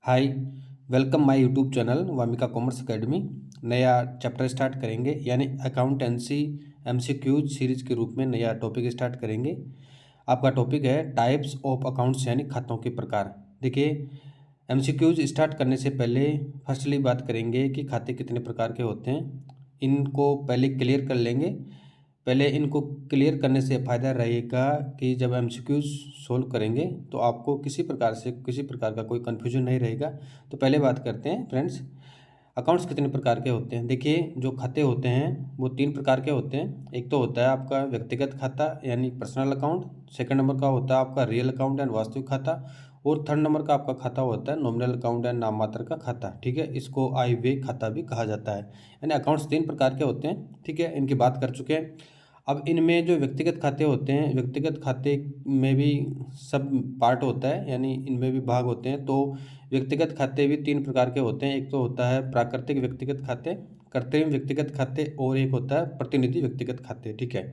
Hi, welcome my YouTube channel Wamiqa commerce academy. नया chapter start करेंगे यानी अकाउंटेंसी एमसीक्यूज सीरीज के रूप में नया टॉपिक स्टार्ट करेंगे। आपका टॉपिक है टाइप्स ऑफ अकाउंट्स यानी खातों के प्रकार। देखिए, एमसीक्यूज स्टार्ट करने से पहले फर्स्टली बात करेंगे कि खाते कितने प्रकार के होते हैं। इनको पहले क्लियर कर लेंगे। पहले इनको क्लियर करने से फ़ायदा रहेगा कि जब एमसीक्यूज सोल्व करेंगे तो आपको किसी प्रकार का कोई कन्फ्यूजन नहीं रहेगा। तो पहले बात करते हैं फ्रेंड्स, अकाउंट्स कितने प्रकार के होते हैं। देखिए, जो खाते होते हैं वो 3 प्रकार के होते हैं। एक तो होता है आपका व्यक्तिगत खाता यानी पर्सनल अकाउंट, सेकंड नंबर का होता है आपका रियल अकाउंट एंड वास्तविक खाता, और थर्ड नंबर का आपका खाता होता है नॉमिनल अकाउंट एंड नाम मात्र का खाता। ठीक है, इसको आय व्यय खाता भी कहा जाता है। यानी अकाउंट्स 3 प्रकार के होते हैं। ठीक है, इनकी बात कर चुके हैं। अब इनमें जो व्यक्तिगत खाते होते हैं, व्यक्तिगत खाते में भी सब पार्ट होता है, यानी इनमें भी भाग होते हैं। तो व्यक्तिगत खाते भी 3 प्रकार के होते हैं। एक तो होता है प्राकृतिक व्यक्तिगत खाते, कृत्रिम व्यक्तिगत खाते, और एक होता है प्रतिनिधि व्यक्तिगत खाते। ठीक है,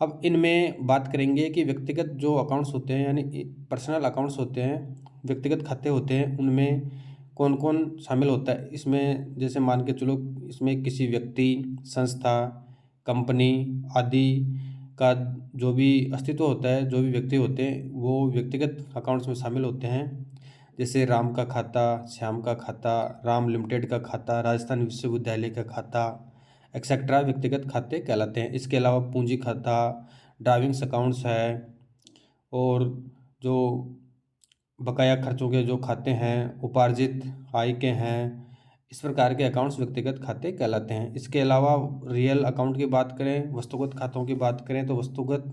अब इनमें बात करेंगे कि व्यक्तिगत जो अकाउंट्स होते हैं यानी पर्सनल अकाउंट्स होते हैं, व्यक्तिगत खाते होते हैं, उनमें कौन कौन शामिल होता है। इसमें जैसे मान के चलो, इसमें किसी व्यक्ति, संस्था, कंपनी आदि का जो भी अस्तित्व होता है, जो भी व्यक्ति होते हैं, वो व्यक्तिगत अकाउंट्स में शामिल होते हैं। जैसे राम का खाता, श्याम का खाता, राम लिमिटेड का खाता, राजस्थान विश्वविद्यालय का खाता, एक्सेट्रा व्यक्तिगत खाते कहलाते हैं। इसके अलावा पूंजी खाता, ड्राइविंग्स अकाउंट्स है, और जो बकाया खर्चों के जो खाते हैं, उपार्जित आय के हैं, इस प्रकार के अकाउंट्स व्यक्तिगत खाते कहलाते हैं। इसके अलावा रियल अकाउंट की बात करें, वस्तुगत खातों की बात करें, तो वस्तुगत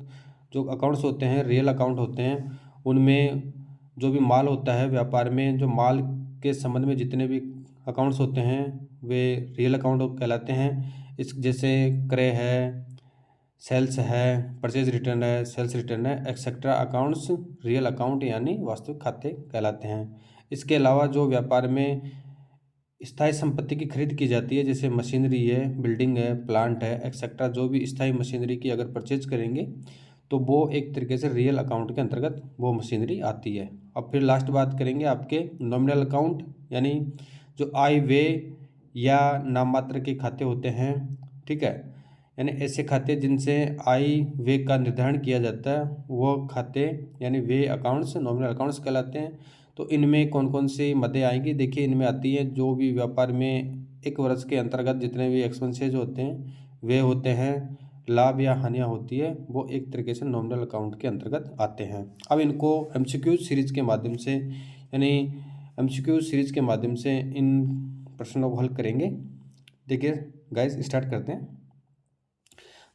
जो अकाउंट्स होते हैं, रियल अकाउंट होते हैं, उनमें जो भी माल होता है, व्यापार में जो माल के संबंध में जितने भी अकाउंट्स होते हैं वे रियल अकाउंट कहलाते हैं। इस जैसे क्रय है, सेल्स है, परचेज रिटर्न है, सेल्स रिटर्न है, एक्सेट्रा अकाउंट्स रियल अकाउंट यानी वास्तविक खाते कहलाते हैं। इसके अलावा जो व्यापार में स्थायी संपत्ति की खरीद की जाती है, जैसे मशीनरी है, बिल्डिंग है, प्लांट है, एक्सेट्रा, जो भी स्थायी मशीनरी की अगर परचेज करेंगे तो वो एक तरीके से रियल अकाउंट के अंतर्गत वो मशीनरी आती है। अब फिर लास्ट बात करेंगे आपके नॉमिनल अकाउंट, यानी जो आय व्यय या नाम मात्र के खाते होते हैं। ठीक है, यानी ऐसे खाते जिनसे आय व्यय का निर्धारण किया जाता है, वो खाते यानी व्यय अकाउंट्स नॉमिनल अकाउंट्स कहलाते हैं। तो इनमें कौन कौन सी मदें आएंगी, देखिए इनमें आती है जो भी व्यापार में एक वर्ष के अंतर्गत जितने भी एक्सपेंसेज होते हैं, वे होते हैं, लाभ या हानियाँ होती है, वो एक तरीके से नॉमिनल अकाउंट के अंतर्गत आते हैं। अब इनको एमसीक्यू सीरीज़ के माध्यम से, यानी एमसीक्यू सीरीज़ के माध्यम से इन प्रश्नों को हल करेंगे। देखिए गाइस, स्टार्ट करते हैं।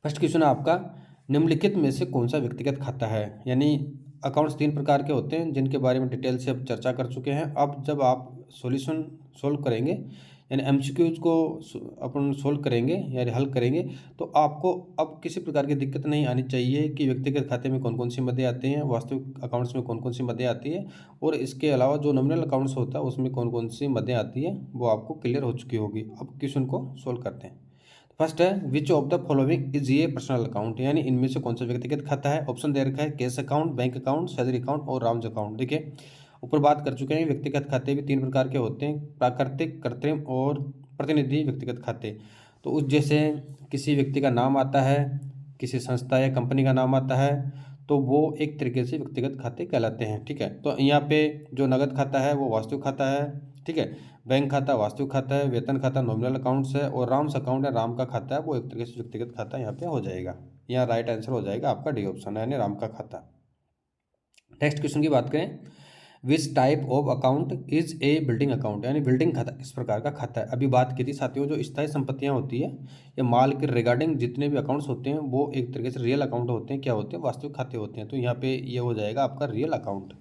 फर्स्ट क्वेश्चन है आपका, निम्नलिखित में से कौन सा व्यक्तिगत खाता है। यानी अकाउंट्स 3 प्रकार के होते हैं जिनके बारे में डिटेल से अब चर्चा कर चुके हैं। अब जब आप सॉल्यूशन सोल्व करेंगे, यानी एमसीक्यूज को अपन सोल्व करेंगे यानी हल करेंगे, तो आपको अब किसी प्रकार की दिक्कत नहीं आनी चाहिए कि व्यक्तिगत खाते में कौन कौन सी मदें आती हैं, वास्तविक अकाउंट्स में कौन कौन सी मदें आती है, और इसके अलावा जो नॉमिनल अकाउंट्स होता है उसमें कौन कौन सी मदें आती है, वो आपको क्लियर हो चुकी होगी। अब क्वेश्चन को सोल्व करते हैं। फर्स्ट है, which of the following is a personal account, यानी इनमें से कौन सा व्यक्तिगत खाता है। ऑप्शन दे रखा है cash account, bank account, salary account और राउंड अकाउंट। देखिए, ऊपर बात कर चुके हैं, व्यक्तिगत खाते भी 3 प्रकार के होते हैं, प्राकृतिक, कृत्रिम और प्रतिनिधि व्यक्तिगत खाते। तो उस जैसे किसी व्यक्ति का नाम आता है, किसी संस्था या कंपनी का नाम आता है, तो वो एक तरीके से व्यक्तिगत खाते कहलाते हैं। ठीक है, तो यहाँ पे जो नगद खाता है वो वास्तविक खाता है। ठीक है, बैंक खाता वास्तविक खाता है, वेतन खाता नॉमिनल अकाउंट्स है, और राम्स अकाउंट है, राम का खाता है, वो एक तरीके से व्यक्तिगत खाता यहाँ पे हो जाएगा। यहाँ राइट आंसर हो जाएगा आपका डी ऑप्शन है, यानी राम का खाता। नेक्स्ट क्वेश्चन की बात करें, which type of account is a building account, यानी बिल्डिंग खाता किस प्रकार का खाता है। अभी बात की थी साथियों, जो स्थायी संपत्तियां होती है या माल के रिगार्डिंग जितने भी अकाउंट्स होते हैं, वो एक तरीके से रियल अकाउंट होते हैं, क्या होते हैं, वास्तविक खाते होते हैं। तो यहाँ पे ये हो जाएगा आपका रियल अकाउंट।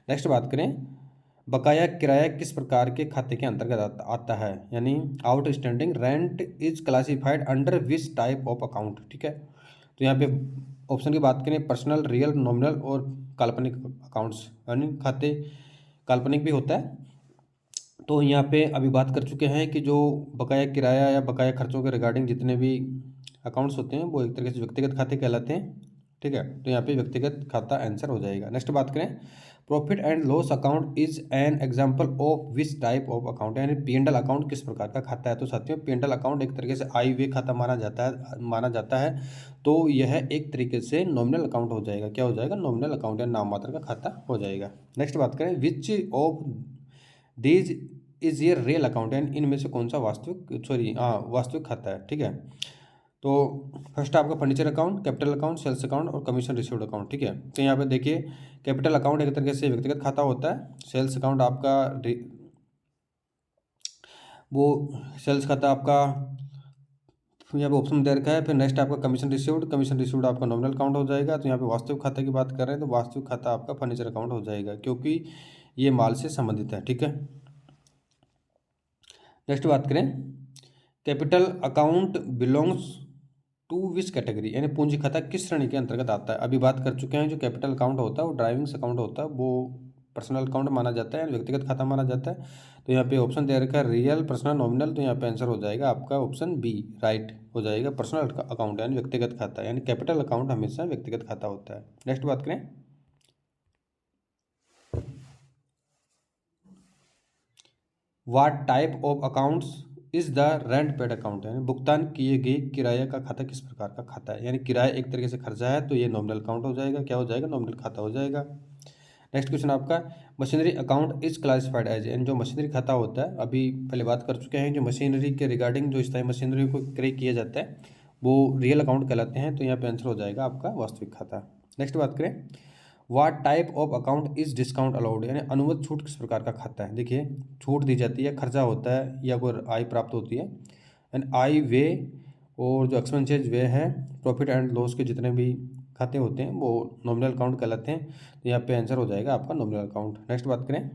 नेक्स्ट बात करें, बकाया किराया किस प्रकार के खाते के अंतर्गत आता है, यानी outstanding rent is classified under which type of account. ठीक है, तो यहाँ पे ऑप्शन की बात करें, पर्सनल, रियल, नॉमिनल और काल्पनिक अकाउंट्स, यानी खाते काल्पनिक भी होता है। तो यहाँ पे अभी बात कर चुके हैं कि जो बकाया किराया या बकाया खर्चों के रिगार्डिंग जितने भी अकाउंट्स होते हैं, वो एक तरीके से व्यक्तिगत खाते कहलाते हैं। ठीक है, तो यहाँ पे व्यक्तिगत खाता आंसर हो जाएगा। नेक्स्ट बात करें, profit and loss account is an example of which type of account, यानी पी&एल अकाउंट किस प्रकार का खाता है। तो साथियों पी&एल अकाउंट एक तरीके से आय व्यय खाता माना जाता है। तो यह एक तरीके से नॉमिनल अकाउंट हो जाएगा। क्या हो जाएगा? नॉमिनल अकाउंट या नाम मात्र का खाता हो जाएगा। नेक्स्ट बात करें, विच ऑफ डीज इज ये रियल अकाउंट, यानी इनमें से कौन सा वास्तविक खाता है। ठीक है, तो फर्स्ट आपका furniture account, capital account, sales account और कमीशन रिसीव्ड अकाउंट। ठीक है, तो यहाँ पे देखिए कैपिटल अकाउंट एक तरीके से व्यक्तिगत खाता होता है। सेल्स अकाउंट आपका वो सेल्स खाता आपका यहाँ पे ऑप्शन दे रखा है। फिर नेक्स्ट आपका कमीशन रिसीव्ड आपका नॉमिनल अकाउंट हो जाएगा। तो यहाँ पे वास्तविक खाता की बात कर रहे हैं तो वास्तविक खाता आपका फर्नीचर अकाउंट हो जाएगा, क्योंकि ये माल से संबंधित है। ठीक है, नेक्स्ट बात करें, capital account belongs to which category, यानी पूंजी खाता किस श्रेणी के अंतर्गत आता है। अभी बात कर चुके हैं, जो कैपिटल अकाउंट होता है वो ड्राइविंग्स अकाउंट होता है, वो पर्सनल अकाउंट माना जाता है, व्यक्तिगत खाता माना जाता है। तो यहाँ पे ऑप्शन दे रखा है रियल, पर्सनल, नॉमिनल। तो यहाँ पे आंसर हो जाएगा आपका ऑप्शन बी, राइट हो जाएगा। पर्सनल अकाउंट यानी व्यक्तिगत खाता, यानी कैपिटल अकाउंट हमेशा व्यक्तिगत खाता होता है। नेक्स्ट बात करें, what type of accounts is the rent paid account, यानी भुगतान किए गए किराए का खाता किस प्रकार का खाता है। यानी किराया एक तरीके से खर्चा है, तो ये नॉमिनल अकाउंट हो जाएगा। क्या हो जाएगा? नॉमिनल खाता हो जाएगा। नेक्स्ट क्वेश्चन आपका, machinery account is classified as, यानी जो मशीनरी खाता होता है, अभी पहले बात कर चुके हैं, जो मशीनरी के रिगार्डिंग जो स्थायी मशीनरी को क्रय किया जाता है वो रियल अकाउंट कहलाते हैं। तो यहाँ पे आंसर हो जाएगा आपका वास्तविक खाता। नेक्स्ट बात करें, what type of account is discount allowed, यानी अनुमत छूट किस प्रकार का खाता है। देखिए छूट दी जाती है, खर्चा होता है या कोई आय प्राप्त होती है, एंड आय वे और जो एक्सपेंसेज वे है, प्रॉफिट एंड लॉस के जितने भी खाते होते हैं वो नॉमिनल अकाउंट कहलाते हैं। तो यहाँ पे आंसर हो जाएगा आपका नॉमिनल अकाउंट। नेक्स्ट बात करें,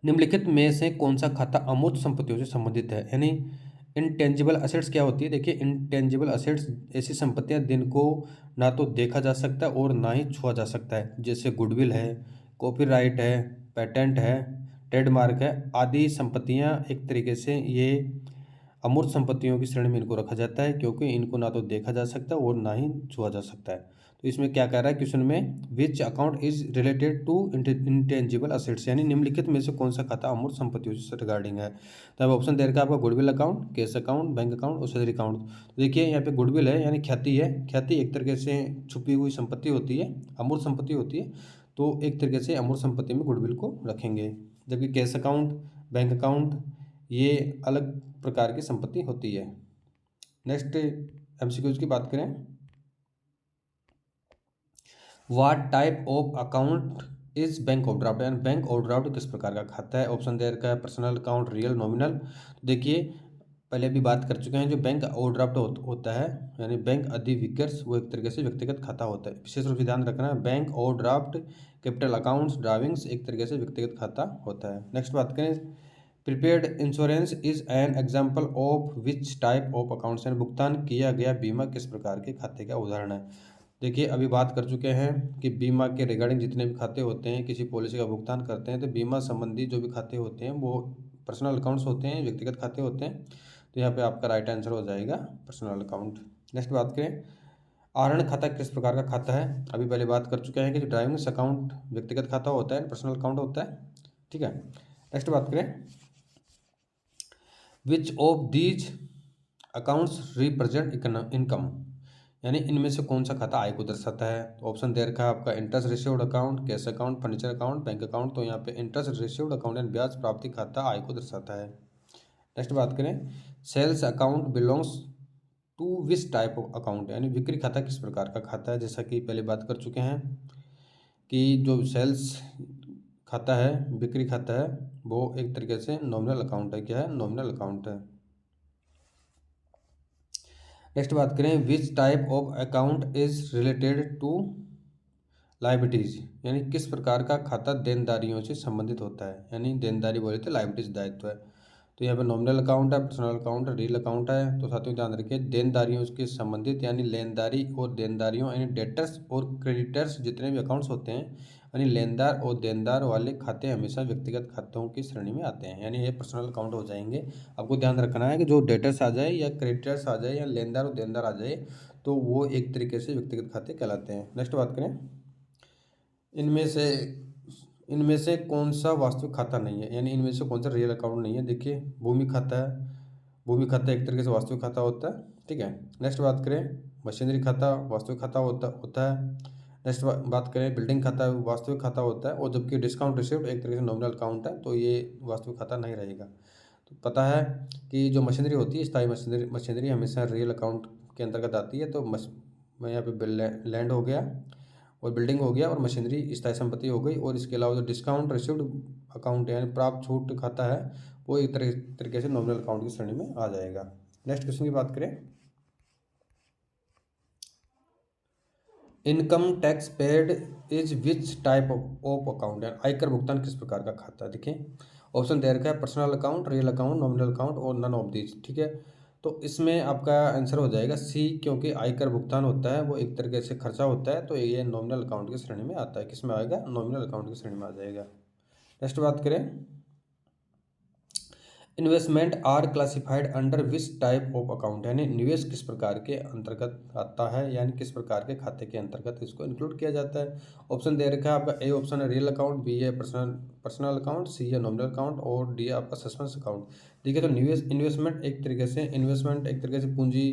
निम्नलिखित में से कौन सा खाता अमूर्त संपत्तियों से संबंधित है, यानी इनटेंजिबल असेट्स क्या होती है। देखिए इनटेंजिबल असेट्स ऐसी संपत्तियां जिनको ना तो देखा जा सकता है और ना ही छुआ जा सकता है, जैसे गुडविल है, कॉपीराइट है, पेटेंट है, ट्रेडमार्क है आदि संपत्तियां। एक तरीके से ये अमूर्त संपत्तियों की श्रेणी में इनको रखा जाता है, क्योंकि इनको ना तो देखा जा सकता और ना ही छुआ जा सकता है। तो इसमें क्या कह रहा है क्वेश्चन में, which account is related to intangible assets, यानी निम्नलिखित में से कौन सा खाता अमूर्त संपत्तियों से रिगार्डिंग है। तो अब ऑप्शन दे रखा है आपका goodwill account, cash account, bank account और सैलरी अकाउंट। तो देखिए यहाँ पे गुडविल है यानी ख्याति है, ख्याति एक तरीके से छुपी हुई संपत्ति होती है, अमूर्त संपत्ति होती है। तो एक तरीके से अमूर्त संपत्ति में गुडविल को रखेंगे, जबकि कैश अकाउंट, बैंक अकाउंट ये अलग प्रकार की संपत्ति होती है। नेक्स्ट एमसीक्यूज की बात करें, what type of account is bank overdraft, यानी बैंक ओवरड्राफ्ट किस प्रकार का खाता है। ऑप्शन दे रखा है पर्सनल अकाउंट, रियल, नॉमिनल। देखिए पहले भी बात कर चुके हैं, जो बैंक ओवरड्राफ्ट होता है यानी बैंक अधिविकर्ष, वो एक तरीके से व्यक्तिगत खाता होता है। विशेष रूप से ध्यान रखना है, bank overdraft, capital accounts, drawings एक तरीके से व्यक्तिगत खाता होता है। नेक्स्ट बात करें, prepaid insurance is an example of which type of accounts, यानी भुगतान किया गया बीमा किस प्रकार के खाते का उदाहरण है। देखिए अभी बात कर चुके हैं कि बीमा के रिगार्डिंग जितने भी खाते होते हैं, किसी पॉलिसी का भुगतान करते हैं, तो बीमा संबंधी जो भी खाते होते हैं वो पर्सनल अकाउंट्स होते हैं, व्यक्तिगत खाते होते हैं। तो यहाँ पे आपका राइट आंसर हो जाएगा पर्सनल अकाउंट। नेक्स्ट बात करें, आहरण खाता किस प्रकार का खाता है। अभी पहले बात कर चुके हैं कि ड्राइविंग्स अकाउंट व्यक्तिगत खाता होता है, पर्सनल अकाउंट होता है। ठीक है, नेक्स्ट बात करें, which of these accounts represent income, यानी इनमें से कौन सा खाता आय को दर्शाता है। तो ऑप्शन दे रखा है आपका interest received account, cash account, furniture account, bank account. तो यहाँ पे इंटरेस्ट रिसीव्ड अकाउंट यानी ब्याज प्राप्ति खाता आय को दर्शाता है। नेक्स्ट बात करें, sales account belongs to which type of account, यानी बिक्री खाता किस प्रकार का खाता है। जैसा कि पहले बात कर चुके हैं कि जो सेल्स खाता है, बिक्री खाता है, वो एक तरीके से नॉमिनल अकाउंट है। क्या है? नॉमिनल अकाउंट है। नेक्स्ट बात करें, which type of account is related to liabilities, यानी किस प्रकार का खाता देनदारियों से संबंधित होता है। यानी देनदारी बोले तो लाइबिलिटीज दायित्व है। तो यहाँ पे नॉमिनल अकाउंट है, पर्सनल अकाउंट है, रियल अकाउंट है। तो साथियों ध्यान रखिए, देनदारियों के संबंधित यानी लेनदारी और देनदारियों यानी डेटर्स और क्रेडिटर्स जितने भी अकाउंट्स होते हैं, यानी लेनदार और देनदार वाले खाते हमेशा व्यक्तिगत खातों की श्रेणी में आते हैं, यानी ये पर्सनल अकाउंट हो जाएंगे। आपको ध्यान रखना है कि जो डेटर्स आ जाए या क्रेडिटर्स आ जाए या लेनदार और देनदार आ जाए तो वो एक तरीके से व्यक्तिगत खाते कहलाते हैं। नेक्स्ट बात करें, इनमें से इनमें से कौन सा वास्तविक खाता नहीं है, यानी इनमें से कौन सा रियल अकाउंट नहीं है। देखिए भूमि खाता है, भूमि खाता एक तरीके से वास्तविक खाता होता है, ठीक है। नेक्स्ट बात करें मशीनरी खाता, वास्तविक खाता होता होता है। नेक्स्ट बात करें बिल्डिंग खाता, वास्तविक खाता होता है। और जबकि डिस्काउंट रिसिप्ट एक तरीके से नॉमिनल अकाउंट है, तो ये वास्तविक खाता नहीं रहेगा। तो पता है कि जो मशीनरी होती है, स्थायी मशीनरी मशीनरी हमेशा रियल अकाउंट के अंतर्गत आती है। तो मैं यहाँ पे लैंड हो गया और बिल्डिंग हो गया और मशीनरी स्थायी संपत्ति हो गई। और इसके अलावा जो डिस्काउंट रिसिप्ट अकाउंट यानी प्राप्त छूट खाता है, वो एक तरीके से नॉमिनल अकाउंट की श्रेणी में आ जाएगा। नेक्स्ट क्वेश्चन की बात करें, income tax paid is which type of account है, आयकर भुगतान किस प्रकार का खाता है। देखिए ऑप्शन दे रखा है personal account, real account, nominal account और नन ऑफ दीज, ठीक है। तो इसमें आपका आंसर हो जाएगा सी, क्योंकि आयकर भुगतान होता है वो एक तरीके से खर्चा होता है, तो ये नॉमिनल अकाउंट की श्रेणी में आता है। किस में आएगा, नॉमिनल अकाउंट की श्रेणी में आ जाएगा। नेक्स्ट बात करें, investment are classified under which type of account, यानी निवेश किस प्रकार के अंतर्गत आता है, यानी किस प्रकार के खाते के अंतर्गत इसको इंक्लूड किया जाता है। ऑप्शन दे रखा है आपका, ए ऑप्शन है रियल अकाउंट, बी है पर्सनल अकाउंट, सी है नॉमिनल अकाउंट और डी है आपका सस्पेंस अकाउंट। ठीक है, तो इन्वेस्टमेंट एक तरीके से पूंजी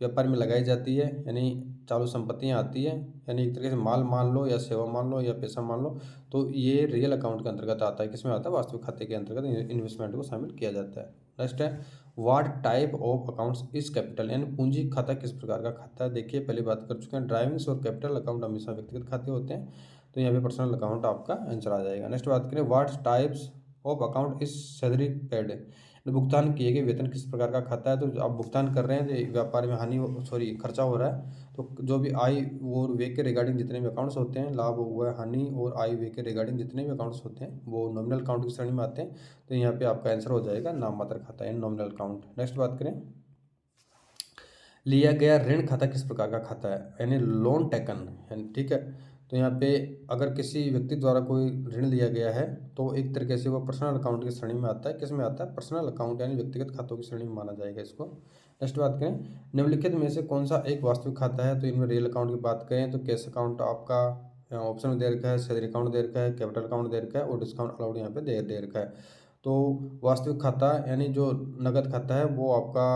व्यापार में लगाई जाती है, यानी चालू संपत्तियां आती है, यानी एक तरीके से माल मान लो या सेवा मान लो या पैसा मान लो, तो ये रियल अकाउंट के अंतर्गत आता है। किसमें आता है, वास्तविक खाते के अंतर्गत इन्वेस्टमेंट को शामिल किया जाता है। नेक्स्ट है what type of accounts is capital, यानी पूंजी खाता किस प्रकार का खाता है। देखिए पहले बात कर चुके हैं, ड्राइविंग्स और कैपिटल अकाउंट हमेशा व्यक्तिगत खाते होते हैं, तो यहाँ पे पर्सनल अकाउंट आपका आंसर आ जाएगा। नेक्स्ट बात करें, what types of account is salary paid, भुगतान किए गए वेतन किस प्रकार का खाता है। तो आप भुगतान कर रहे हैं, तो व्यापार में खर्चा हो रहा है, तो जो भी आय और व्यय के रिगार्डिंग जितने भी अकाउंट्स होते हैं, लाभ हुआ हानि और आय व्यय के रिगार्डिंग जितने भी अकाउंट्स होते हैं, वो नॉमिनल अकाउंट की श्रेणी में आते हैं। तो यहाँ पे आपका आंसर हो जाएगा नाम मात्र खाता यानी नॉमिनल अकाउंट। नेक्स्ट बात करें, लिया गया ऋण खाता किस प्रकार का खाता है, यानी लोन टेकन, यानी ठीक है। तो यहाँ पे अगर किसी व्यक्ति द्वारा कोई ऋण लिया गया है, तो एक तरीके से वो पर्सनल अकाउंट की श्रेणी में आता है। किस में आता है, पर्सनल अकाउंट यानी व्यक्तिगत खातों की श्रेणी में माना जाएगा इसको। नेक्स्ट बात करें, निम्नलिखित में से कौन सा एक वास्तविक खाता है। तो इनमें रियल अकाउंट की बात करें तो कैश अकाउंट आपका ऑप्शन में दे रखा है, सैलरी अकाउंट दे रखा है, कैपिटल अकाउंट दे रखा है और डिस्काउंट अलाउड यहाँ पे दे रखा है। तो वास्तविक खाता यानी जो नगद खाता है वो आपका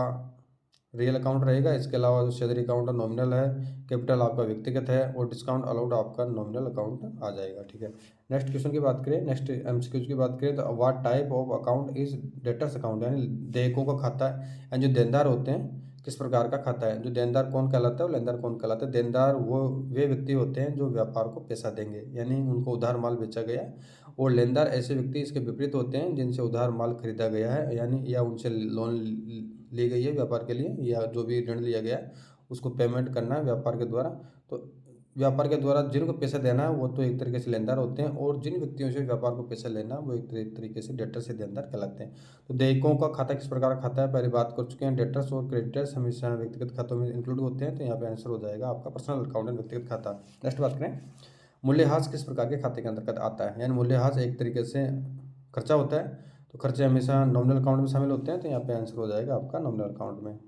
रियल अकाउंट रहेगा। इसके अलावा जो सैलरी अकाउंट नॉमिनल है, कैपिटल आपका व्यक्तिगत है और डिस्काउंट अलाउड आपका नॉमिनल अकाउंट आ जाएगा, ठीक है। नेक्स्ट क्वेश्चन की बात करें, नेक्स्ट एमसीक्यूज की बात करें तो what type of account is debtors account, यानी देयकों का खाता है, यानी जो देनदार होते हैं किस प्रकार का खाता है। जो देनदार कौन कहलाता है और लेनदार कौन कहलाता है। देनदार वे व्यक्ति होते हैं जो व्यापार को पैसा देंगे, यानी उनको उधार माल बेचा गया, और लेनदार ऐसे व्यक्ति इसके विपरीत होते हैं जिनसे उधार माल खरीदा गया है, यानी या उनसे लोन ली गई है व्यापार के लिए, या जो भी ऋण लिया गया है उसको पेमेंट करना है व्यापार के द्वारा। तो व्यापार के द्वारा जिनको पैसा देना है वो तो एक तरीके से लेनदार होते हैं, और जिन व्यक्तियों से व्यापार को पैसा लेना है वो एक तरीके से डेटर से देनदार कहलाते हैं। तो देयकों का खाता किस प्रकार का खाता है, पहले बात कर चुके हैं। डेटर्स और क्रेडिटर्स हमेशा व्यक्तिगत खातों में इंक्लूड होते हैं, तो यहाँ पे आंसर हो जाएगा आपका पर्सनल अकाउंट एंड व्यक्तिगत खाता। नेक्स्ट बात करें, मूल्यह्रास किस प्रकार के खाते के अंतर्गत आता है, यानी मूल्यह्रास एक तरीके से खर्चा होता है, तो खर्चे हमेशा नॉमिनल अकाउंट में शामिल होते हैं, तो यहाँ पे आंसर हो जाएगा आपका नॉमिनल अकाउंट में।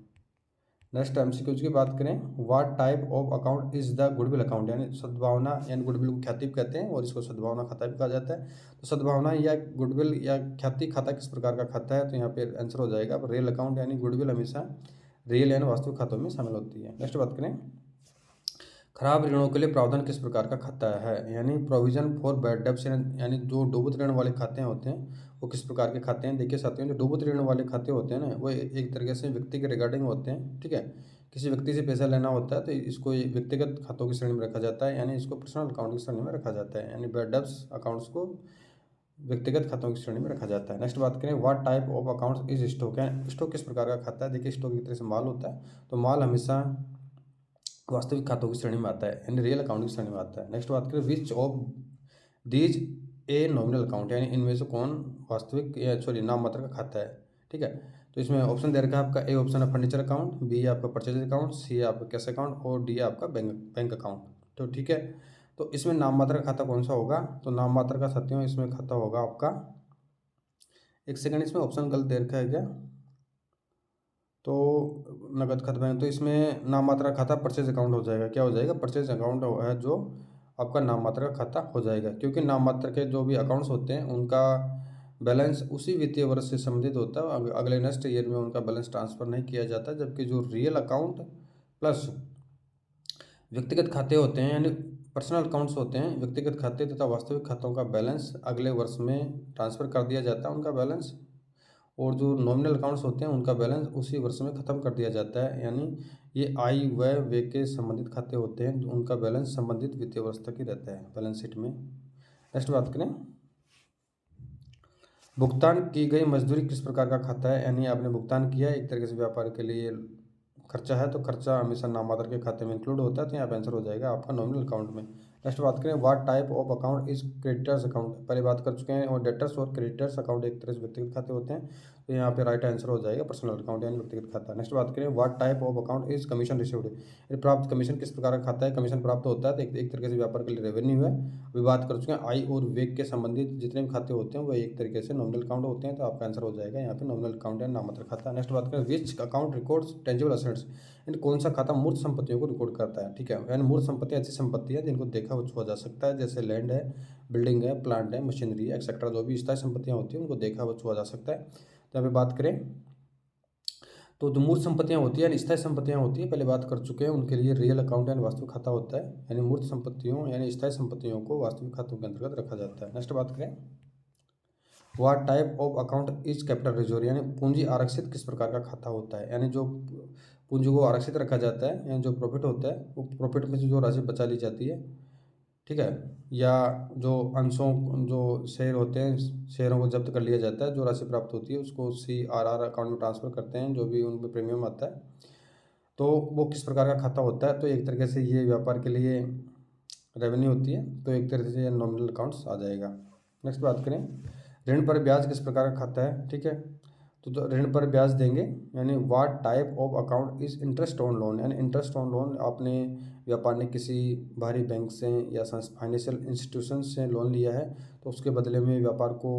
नेक्स्ट एमसीक्यूज की बात करें, what type of account is the goodwill account, यानी सद्भावना, यानी गुडविल को ख्याति कहते हैं और इसको सद्भावना खाता भी कहा जाता है। तो सद्भावना या गुडविल या ख्याति खाता किस प्रकार का खाता है, तो यहाँ पे आंसर हो जाएगा रियल अकाउंट, यानी गुडविल हमेशा रियल यानी वास्तविक खातों में शामिल होती है। नेक्स्ट बात करें, खराब ऋणों के लिए प्रावधान किस प्रकार का खाता है, यानी प्रोविजन फॉर बैड डेब्ट्स, यानी जो डूबत ऋण वाले खाते होते हैं वो किस प्रकार के खाते हैं। देखिए साथियों, जो डूबत ऋण वाले खाते होते हैं ना, वो एक तरीके से व्यक्ति के रिगार्डिंग होते हैं, ठीक है। किसी व्यक्ति से पैसा लेना होता है तो इसको व्यक्तिगत खातों की श्रेणी में रखा जाता है, यानी इसको पर्सनल अकाउंट की श्रेणी में रखा जाता है, यानी बैड डेब्ट्स अकाउंट्स को व्यक्तिगत खातों की श्रेणी में रखा जाता है। नेक्स्ट बात करें, what type of accounts is stock, है स्टॉक किस प्रकार का खाता है। देखिए स्टॉक एक तरह से माल होता है, तो माल हमेशा वास्तविक खातों की श्रेणी में आता है, यानी रियल अकाउंट की श्रेणी में आता है। नेक्स्ट बात करें, which of these a nominal account, यानी इनमें से कौन वास्तविक या सॉरी नाम मात्र का खाता है, ठीक है। तो इसमें ऑप्शन दे रखा है आपका, ए ऑप्शन है फर्नीचर अकाउंट, बी है आपका परचेज अकाउंट, सी है आपका कैश अकाउंट और डी है आपका बैंक अकाउंट। तो ठीक है, तो इसमें नाम मात्र का खाता कौन सा होगा, तो नाम मात्र का साथियों इसमें खाता होगा आपका, एक सेकंड, इसमें ऑप्शन गलत दे रखा है क्या, तो नगद खाता बैंक, तो इसमें नाम मात्रा खाता परचेज अकाउंट हो जाएगा। क्या हो जाएगा, परचेज अकाउंट है जो आपका नाम मात्र का खाता हो जाएगा, क्योंकि नाम मात्र के जो भी अकाउंट्स होते हैं उनका बैलेंस उसी वित्तीय वर्ष से संबंधित होता है, अगले नेक्स्ट ईयर में उनका बैलेंस ट्रांसफर नहीं किया जाता। जबकि जो रियल अकाउंट प्लस व्यक्तिगत खाते होते हैं यानी पर्सनल अकाउंट्स होते हैं, व्यक्तिगत खाते तथा वास्तविक खातों का बैलेंस अगले वर्ष में ट्रांसफ़र कर दिया जाता है उनका बैलेंस, और जो नॉमिनल अकाउंट्स होते हैं उनका बैलेंस उसी वर्ष में ख़त्म कर दिया जाता है। यानी ये आय व्यय के संबंधित खाते होते हैं, उनका बैलेंस संबंधित वित्तीय वर्ष तक ही रहता है बैलेंस शीट में। नेक्स्ट बात करें, भुगतान की गई मजदूरी किस प्रकार का खाता है, यानी आपने भुगतान किया एक तरीके से व्यापार के लिए खर्चा है, तो खर्चा हमेशा नाममात्र के खाते में इंक्लूड होता है, तो यहाँ पे आंसर हो जाएगा आपका नॉमिनल अकाउंट में। नेक्स्ट बात करें, what type of account is creditors account, पहले बात कर चुके हैं, और डेटर्स और क्रेडिटर्स अकाउंट एक तरह से व्यक्तिगत खाते होते हैं, तो यहाँ पे राइट आंसर हो जाएगा पर्सनल अकाउंट यानी व्यक्तिगत खाता। नेक्स्ट बात करें, what type of account is commission received, प्राप्त कमीशन किस प्रकार का खाता है, कमीशन प्राप्त होता है तो एक तरीके से व्यापार के लिए रेवेन्यू है। अभी बात कर चुके हैं आय और व्यय के संबंधित जितने भी खाते होते हैं वो एक तरीके से नॉमिनल अकाउंट होते हैं, तो आपका आंसर हो जाएगा यहाँ पे नॉमिनल अकाउंट या नाममात्र खाता। नेक्स्ट बात करें, which account records tangible assets, यानी कौन सा खाता मूर्त संपत्तियों को रिकॉर्ड करता है, ठीक है। यानी मूर्त संपत्ति ऐसी संपत्ति है जिनको देखा छुआ जा सकता है, जैसे लैंड है, बिल्डिंग है, प्लांट है, मशीनरी है, एक्सेट्रा, जो भी स्थायी संपत्तियां होती हैं उनको देखा व छुआ जा सकता है। तो यहाँ पे बात करें तो जो मूर्त संपत्तियां होती है यानी स्थायी संपत्तियां होती है, पहले बात कर चुके हैं, उनके लिए रियल अकाउंट यानी वास्तविक खाता होता है, यानी मूर्त संपत्तियों यानी स्थायी संपत्तियों को वास्तविक खातों के अंतर्गत रखा जाता है। नेक्स्ट बात करें, what type of account is capital reserve, यानी पूंजी आरक्षित किस प्रकार का खाता होता है, यानी जो पूंजी को आरक्षित रखा जाता है, यानी जो प्रॉफिट होता है वो प्रॉफिट में से जो राशि बचा ली जाती है, ठीक है, या जो अंशों जो शेयर होते हैं शेयरों को जब्त कर लिया जाता है, जो राशि प्राप्त होती है उसको CRR अकाउंट में ट्रांसफ़र करते हैं, जो भी उनमें प्रीमियम आता है, तो वो किस प्रकार का खाता होता है। तो एक तरीके से ये व्यापार के लिए रेवेन्यू होती है, तो एक तरीके से ये नॉमिनल अकाउंट्स आ जाएगा। नेक्स्ट बात करें, ऋण पर ब्याज किस प्रकार का खाता है, ठीक है, तो ऋण पर ब्याज देंगे, यानी what type of account is interest on loan, यानी इंटरेस्ट ऑन लोन, आपने व्यापार ने किसी बाहरी बैंक से या फाइनेंशियल इंस्टीट्यूशन से लोन लिया है तो उसके बदले में व्यापार को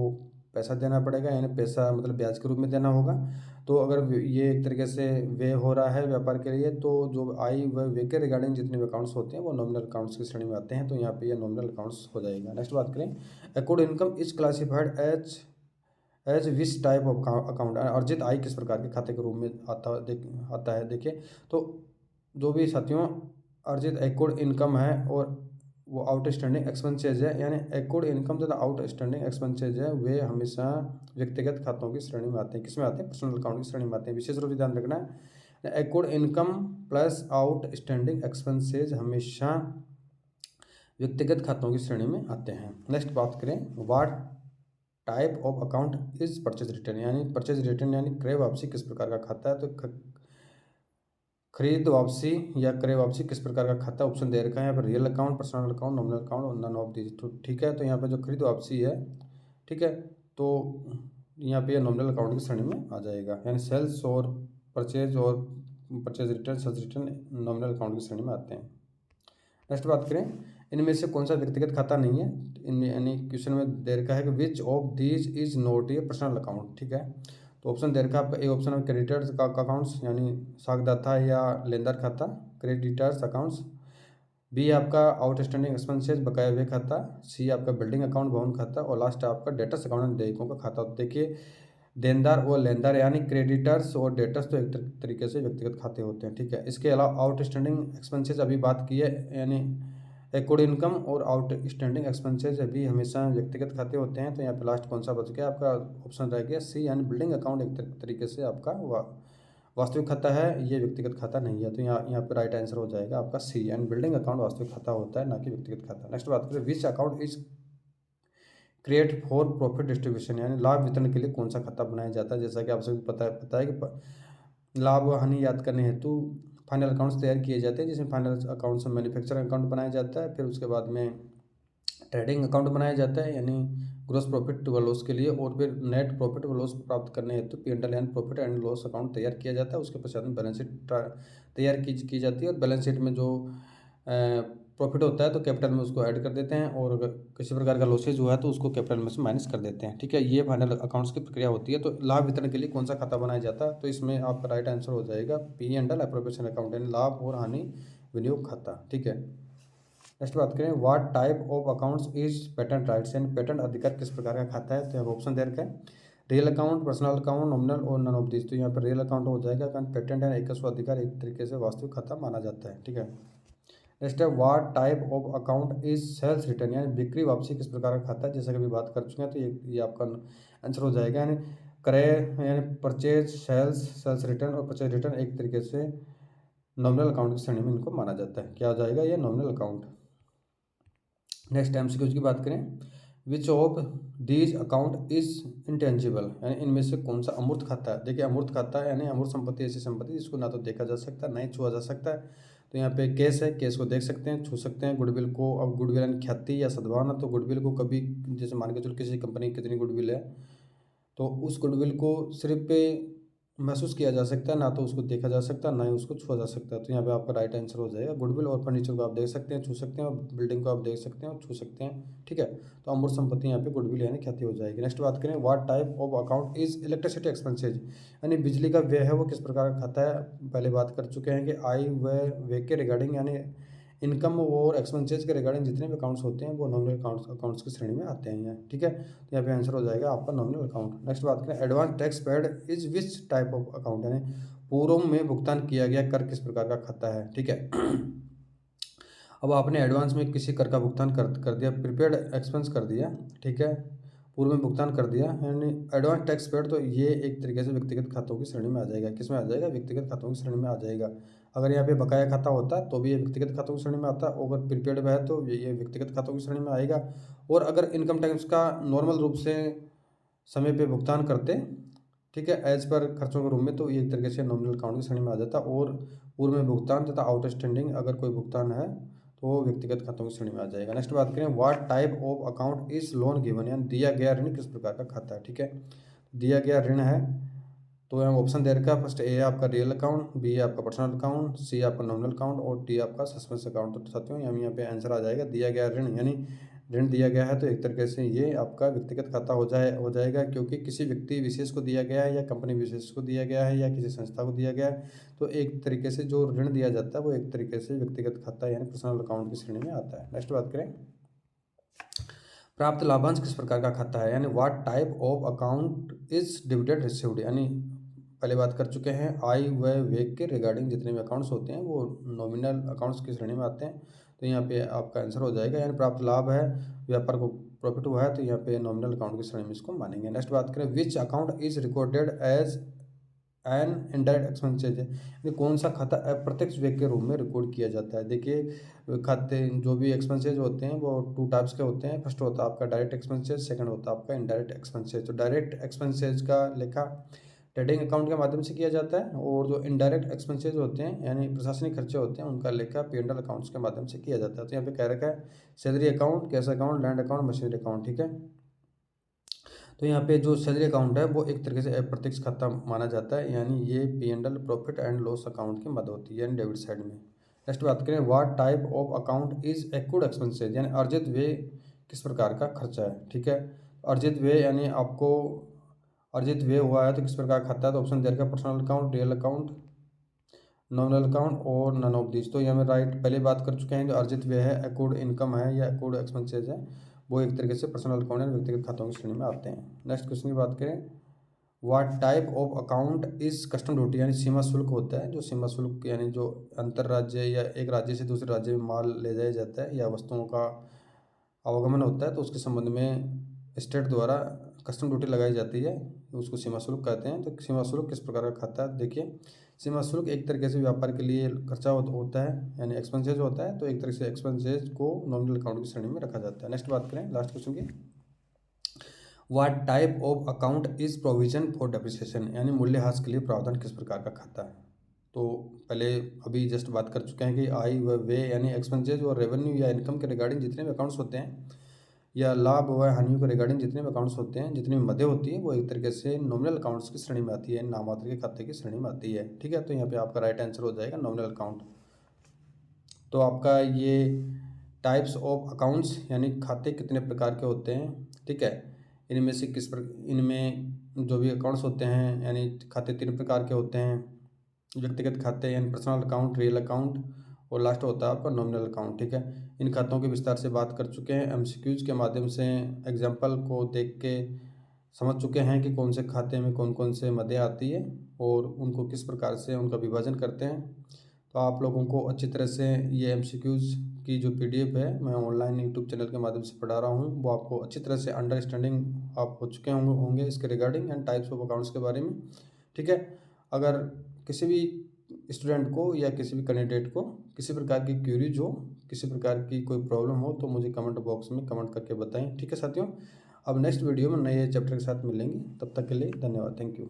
पैसा देना पड़ेगा, यानी पैसा मतलब ब्याज के रूप में देना होगा। तो अगर ये एक तरीके से वे हो रहा है व्यापार के लिए, तो जो आय व व्यय के रिगार्डिंग जितने भी अकाउंट्स होते हैं वो नॉमिनल अकाउंट्स की श्रेणी में आते हैं, तो यहाँ पे ये नॉमिनल अकाउंट्स हो जाएगा। नेक्स्ट बात करें, account income is classified as which type of account, अर्जित आय किस प्रकार के खाते के रूप में आता है। देखिए, तो जो भी साथियों अर्जित अकाउंट इनकम है और वो आउटस्टैंडिंग एक्सपेंसेज है, यानी अकाउंट इनकम तथा आउटस्टैंडिंग एक्सपेंसेज है, वे हमेशा व्यक्तिगत खातों की श्रेणी में आते हैं, किसमें आते हैं, पर्सनल अकाउंट की श्रेणी में आते हैं। विशेष रूप से ध्यान रखना है, account income plus outstanding expenses हमेशा व्यक्तिगत खातों की श्रेणी में आते हैं। नेक्स्ट बात करें, what type of account is purchase return, यानी परचेज रिटर्न यानी क्रय वापसी किस प्रकार का खाता है। तो खरीद वापसी या क्रय वापसी किस प्रकार का खाता, ऑप्शन दे रखा है यहाँ पर, real account, personal account, nominal account और नन ऑफ दीज, तो ठीक है। तो यहाँ पे जो खरीद वापसी है, ठीक है, तो यहाँ पे नॉमिनल अकाउंट की श्रेणी में आ जाएगा, यानी सेल्स और purchase return, sales return nominal account की श्रेणी में आते हैं। नेक्स्ट बात करें, इनमें से कौन सा व्यक्तिगत खाता नहीं है, इनमें यानी क्वेश्चन में दे रखा है कि which of these is not a personal account, ठीक है। तो ऑप्शन दे रखा है आपका, ए ऑप्शन है क्रेडिटर्स का अकाउंट्स यानी साखदाता या लेनदार खाता, क्रेडिटर्स अकाउंट्स, बी आपका आउटस्टैंडिंग एक्सपेंसेस बकाया हुए खाता, सी आपका बिल्डिंग अकाउंट भवन खाता, और लास्ट आपका डेटर्स अकाउंट देयकों का खाता। देखिए, देनदार और लेनदार यानी क्रेडिटर्स और डेटर्स तो एक तरीके से व्यक्तिगत खाते होते हैं, ठीक है। इसके अलावा आउटस्टैंडिंग एक्सपेंसेस अभी बात की है, यानी अकाउंट इनकम और आउटस्टैंडिंग एक्सपेंसेस अभी हमेशा व्यक्तिगत खाते होते हैं, तो यहाँ पे लास्ट कौन सा बच गया आपका, ऑप्शन रह गया सी, यानी बिल्डिंग अकाउंट एक तरीके से आपका वास्तविक खाता है, ये व्यक्तिगत खाता नहीं है, तो यहाँ पे राइट आंसर हो जाएगा आपका सी, यानी बिल्डिंग अकाउंट वास्तविक खाता होता है, ना कि व्यक्तिगत खाता। नेक्स्ट बात करें, which account is create for profit distribution, यानी लाभ वितरण के लिए कौन सा खाता बनाया जाता है। जैसा कि आप सभी पता है कि लाभ हानि याद करने हेतु फाइनल अकाउंट्स तैयार किए जाते हैं, जिसमें फाइनल अकाउंट्स में मैन्युफैक्चरिंग अकाउंट बनाया जाता है, फिर उसके बाद में ट्रेडिंग अकाउंट बनाया जाता है यानी ग्रॉस प्रॉफिट व लॉस के लिए, और फिर नेट प्रॉफिट व लॉस प्राप्त करने हेतु P&L यानी प्रॉफिट एंड लॉस अकाउंट तैयार किया जाता है। उसके पश्चात में बैलेंस शीट तैयार की जाती है, और बैलेंस शीट में जो प्रॉफिट होता है तो कैपिटल में उसको ऐड कर देते हैं, और अगर किसी प्रकार का लॉसेज हुआ है तो उसको कैपिटल में से माइनस कर देते हैं, ठीक है। ये फाइनल अकाउंट्स की प्रक्रिया होती है। तो लाभ वितरण के लिए कौन सा खाता बनाया जाता है, तो इसमें आपका राइट आंसर हो जाएगा P&L एप्रोप्रिएशन अकाउंट, यानी लाभ और हानि विनियोग खाता, ठीक है। नेक्स्ट बात करें, what type of accounts is patent rights, यानी पेटेंट अधिकार किस प्रकार का खाता है। तो यहाँ ऑप्शन दे रखा है, real account, personal account, nominal और नन ऑफ दिस। तो यहाँ पर रियल अकाउंट हो जाएगा, कारण पेटेंट है एक अधिकार एक तरीके से वास्तविक खाता माना जाता है। ठीक है। नेक्स्ट है, what type of account is sales return, यानी बिक्री वापसी किस प्रकार का खाता है, जैसा कि अभी बात कर चुके हैं। तो ये आपका आंसर हो जाएगा, यानी क्रय यानी परचेज, सेल्स रिटर्न और परचेज रिटर्न एक तरीके से नॉमिनल अकाउंट की श्रेणी में इनको माना जाता है। क्या हो जाएगा, ये नॉमिनल अकाउंट। नेक्स्ट एमसीक्यूज की बात करें, which of these account is intangible, यानी इनमें से कौन सा अमूर्त खाता है। देखिए अमूर्त खाता है यानी अमूर्त संपत्ति ऐसी संपत्ति जिसको ना तो देखा जा सकता है ना ही छुआ जा सकता है। तो यहाँ पे केस है, केस को देख सकते हैं, छू सकते हैं। गुडविल को, अब गुडविल यानी ख्याति या सद्भावना, तो गुडविल को कभी, जैसे मान के चलो किसी कंपनी की कितनी गुडविल है, तो उस गुडविल को सिर्फ पे महसूस किया जा सकता है, ना तो उसको देखा जा सकता है ना ही उसको छुआ जा सकता है। तो यहाँ पे आपका राइट आंसर हो जाएगा गुडविल। और फर्नीचर को आप देख सकते हैं, छू सकते हैं, और बिल्डिंग को आप देख सकते हैं और छू सकते हैं। ठीक है, तो अमूर्त संपत्ति यहाँ पे गुडविल यानी ख्याति हो जाएगी। नेक्स्ट बात करें, what type of account is electricity expenses, यानी बिजली का व्यय है वो किस प्रकार का खाता है। पहले बात कर चुके हैं कि आय व्यय के रिगार्डिंग, यानी इनकम और एक्सपेंसेस के रिगार्डिंग जितने भी अकाउंट्स होते हैं वो नॉमिनल अकाउंट्स की श्रेणी में आते हैं यहाँ। ठीक है, तो यहाँ पे आंसर हो जाएगा आपका नॉमिनल अकाउंट। नेक्स्ट बात करें, advance tax paid is which type of account, यानी पूर्व में भुगतान किया गया कर किस प्रकार का खाता है। ठीक है, अब आपने एडवांस में किसी कर का भुगतान कर दिया, प्रीपेड एक्सपेंस कर दिया, ठीक है, पूर्व में भुगतान कर दिया, यानी एडवांस टैक्स पेड, तो ये एक तरीके से व्यक्तिगत खातों की श्रेणी में आ जाएगा। किस में आ जाएगा, व्यक्तिगत खातों की श्रेणी में आ जाएगा। अगर यहाँ पे बकाया खाता होता तो भी ये व्यक्तिगत खातों की श्रेणी में आता, और अगर प्रीपेड में है तो ये व्यक्तिगत खातों की श्रेणी में आएगा। और अगर इनकम टैक्स का नॉर्मल रूप से समय पे भुगतान करते, ठीक है, एज पर खर्चों के रूप में, तो ये एक तरीके से नॉमिनल अकाउंट की श्रेणी में आ जाता। और पूर्व में भुगतान तथा आउटस्टैंडिंग अगर कोई भुगतान है तो वो व्यक्तिगत खातों की श्रेणी में आ जाएगा। नेक्स्ट बात करें, what type of account is loan given, यानी दिया गया ऋण किस प्रकार का खाता है। ठीक है, दिया गया ऋण है तो यहाँ ऑप्शन दे रखा है, फर्स्ट ए आपका रियल अकाउंट, बी आपका पर्सनल अकाउंट, सी आपका नॉमिनल अकाउंट और डी आपका सस्पेंस अकाउंट। तो साथियों यहाँ पे आंसर आ जाएगा दिया गया ऋण, यानी ऋण दिया गया है तो एक तरीके से ये आपका व्यक्तिगत खाता हो जाएगा, क्योंकि किसी व्यक्ति विशेष को दिया गया है या कंपनी विशेष को दिया गया है या किसी संस्था को दिया गया है, तो एक तरीके से जो ऋण दिया जाता है वो एक तरीके से व्यक्तिगत खाता यानी पर्सनल अकाउंट की श्रेणी में आता है। नेक्स्ट बात करें, प्राप्त लाभांश किस प्रकार का खाता है, यानी what type of account is dividend received, यानी पहले बात कर चुके हैं आय व व्यय के रिगार्डिंग जितने भी अकाउंट्स होते हैं वो नॉमिनल अकाउंट्स की श्रेणी में आते हैं। तो यहाँ पे आपका आंसर हो जाएगा, यानी प्राप्त लाभ है, व्यापार को प्रॉफिट हुआ है, तो यहाँ पे नॉमिनल अकाउंट की श्रेणी में इसको मानेंगे। नेक्स्ट बात करें, which account is recorded as an indirect expenses है, यानी कौन सा खाता अप्रत्यक्ष व्यय के रूप में रिकॉर्ड किया जाता है। देखिए खाते जो भी एक्सपेंसेज होते हैं वो टू टाइप्स के होते हैं। फर्स्ट होता है आपका डायरेक्ट एक्सपेंसेज, सेकंड होता है आपका इनडायरेक्ट एक्सपेंसेज। तो डायरेक्ट एक्सपेंसेज का लेखा ट्रेडिंग अकाउंट के माध्यम से किया जाता है, और जो इनडायरेक्ट एक्सपेंसेज होते हैं यानी प्रशासनिक खर्चे होते हैं उनका लेखा P&L अकाउंट्स के माध्यम से किया जाता है। तो यहाँ पे कह रखा है salary account, cash account, land account, machinery account. ठीक है, तो यहाँ पे जो सैलरी अकाउंट है वो एक तरीके से अप्रत्यक्ष खाता माना जाता है, यानी ये P&L profit and loss account की मदद होती है यानी डेबिट साइड में। नेक्स्ट बात करें, what type of account is accrued expenses, यानी अर्जित व्यय किस प्रकार का खर्चा है। ठीक है, अर्जित व्यय यानी आपको अर्जित व्यय हुआ है तो किस प्रकार खाता है। तो ऑप्शन दे रखा है personal account, real account, nominal account और नन ऑफ दिस। तो ये हमें राइट पहले बात कर चुके हैं, जो अर्जित व्यय है, एक्रूड इनकम है या एक्रूड एक्सपेंसेज है, वो एक तरीके से पर्सनल अकाउंट या व्यक्तिगत खातों की श्रेणी में आते हैं। नेक्स्ट क्वेश्चन की बात करें, what type of account is custom duty, यानी सीमा शुल्क होता है। जो सीमा शुल्क यानी जो अंतर राज्य या एक राज्य से दूसरे राज्य में माल ले जाया जाता है या वस्तुओं का आवागमन होता है तो उसके संबंध में स्टेट द्वारा कस्टम ड्यूटी लगाई जाती है, उसको सीमा शुल्क कहते हैं। तो सीमा शुल्क किस प्रकार का खाता है, देखिए सीमा शुल्क एक तरीके से व्यापार के लिए खर्चा होता है यानी एक्सपेंसेज होता है, तो एक तरह से एक्सपेंसेज को नॉमिनल अकाउंट की श्रेणी में रखा जाता है। नेक्स्ट बात करें लास्ट क्वेश्चन की, what type of account is provision for depreciation, यानी मूल्यह्रास के लिए प्रावधान किस प्रकार का खाता है। तो पहले अभी जस्ट बात कर चुके हैं कि आय व व्यय यानी एक्सपेंसेज और रेवेन्यू या इनकम के रिगार्डिंग जितने भी अकाउंट्स होते हैं या लाभ व हानियों के रिगार्डिंग जितने भी अकाउंट्स होते हैं, जितनी भी मदें होती है वो एक तरीके से नॉमिनल अकाउंट्स की श्रेणी में आती है, नामात्र के खाते की श्रेणी में आती है। ठीक है, तो यहाँ पे आपका राइट आंसर हो जाएगा नॉमिनल अकाउंट। तो आपका ये टाइप्स ऑफ अकाउंट्स यानी खाते कितने प्रकार के होते हैं, ठीक है, इनमें से इनमें जो भी अकाउंट्स होते हैं यानी खाते 3 प्रकार के होते हैं, व्यक्तिगत खाते यानी पर्सनल अकाउंट, रियल अकाउंट और लास्ट होता है आपका नॉमिनल अकाउंट। ठीक है, इन खातों के विस्तार से बात कर चुके हैं। एमसीक्यूज के माध्यम से एग्जाम्पल को देख के समझ चुके हैं कि कौन से खाते में कौन कौन से मदें आती है और उनको किस प्रकार से उनका विभाजन करते हैं। तो आप लोगों को अच्छी तरह से ये एमसीक्यूज की जो पीडीएफ है मैं ऑनलाइन यूट्यूब चैनल के माध्यम से पढ़ा रहा हूँ, वो आपको अच्छी तरह से अंडरस्टैंडिंग आप हो चुके होंगे इसके regarding and types of accounts के बारे में। ठीक है, अगर किसी भी स्टूडेंट को या किसी भी कैंडिडेट को किसी प्रकार की क्यूरीज हो, किसी प्रकार की कोई प्रॉब्लम हो, तो मुझे कमेंट बॉक्स में कमेंट करके बताएं। ठीक है साथियों, अब नेक्स्ट वीडियो में नए चैप्टर के साथ मिलेंगे, तब तक के लिए धन्यवाद, थैंक यू।